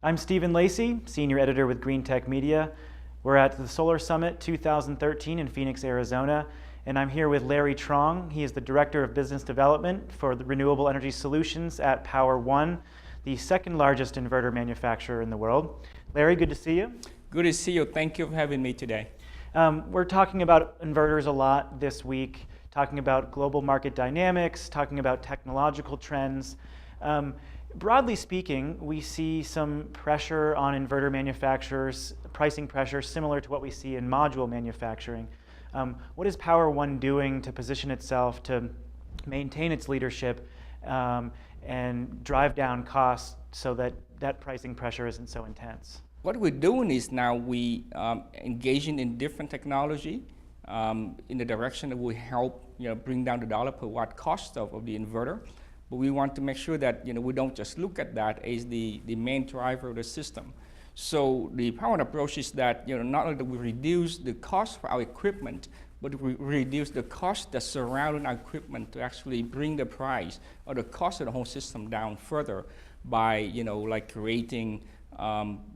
I'm Stephen Lacey, Senior Editor with Green Tech Media. We're at the Solar Summit 2013 in Phoenix, Arizona, and I'm here with Larry Truong. He is the Director of Business Development for the Renewable Energy Solutions at Power One, the second largest inverter manufacturer in the world. Larry, good to see you. Good to see you. Thank you for having me today. We're talking about inverters a lot this week, talking about global market dynamics, talking about technological trends. Broadly speaking, we see some pressure on inverter manufacturers, pricing pressure similar to what we see in module manufacturing. What is Power One doing to position itself to maintain its leadership and drive down costs so that that pricing pressure isn't so intense? What we're doing is now we engaging in different technology in the direction that will help bring down the dollar per watt cost of the inverter. But we want to make sure that we don't just look at that as the main driver of the system. So the Power One approach is that not only do we reduce the cost for our equipment, but we reduce the cost that's surrounding our equipment to actually bring the price or the cost of the whole system down further by like creating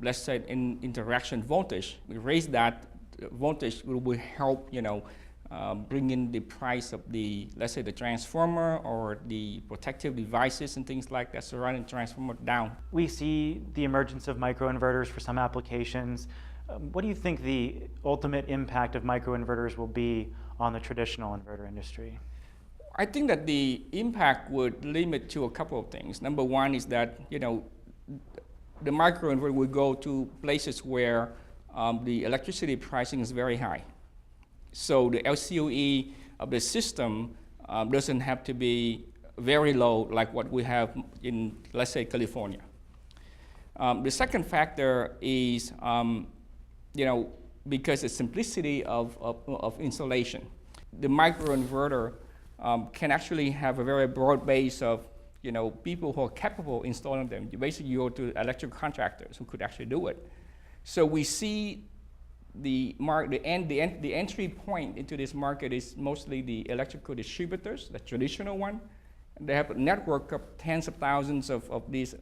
let's say in interaction voltage. We raise that voltage will help bring in the price of the, let's say, the transformer or the protective devices and things like that surrounding the transformer down. We see the emergence of microinverters for some applications. What do you think the ultimate impact of microinverters will be on the traditional inverter industry? I think that the impact would limit to a couple of things. Number one is that the microinverter will go to places where the electricity pricing is very high. So the LCOE of the system doesn't have to be very low like what we have in, let's say, California. The second factor is, because the simplicity of installation. The microinverter can actually have a very broad base of people who are capable of installing them. You basically go to electrical contractors who could actually do it. So we see the entry point into this market is mostly the electrical distributors, the traditional one. They have a network of tens of thousands of these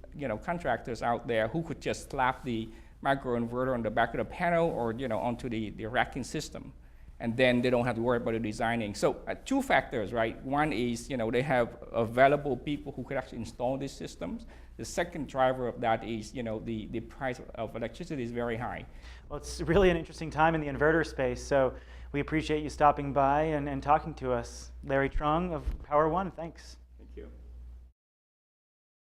contractors out there who could just slap the microinverter on the back of the panel or onto the racking system. And then they don't have to worry about the designing. So two factors, right? One is they have available people who could actually install these systems. The second driver of that is the price of electricity is very high. Well, it's really an interesting time in the inverter space. So we appreciate you stopping by and talking to us. Larry Truong of Power One, thanks. Thank you.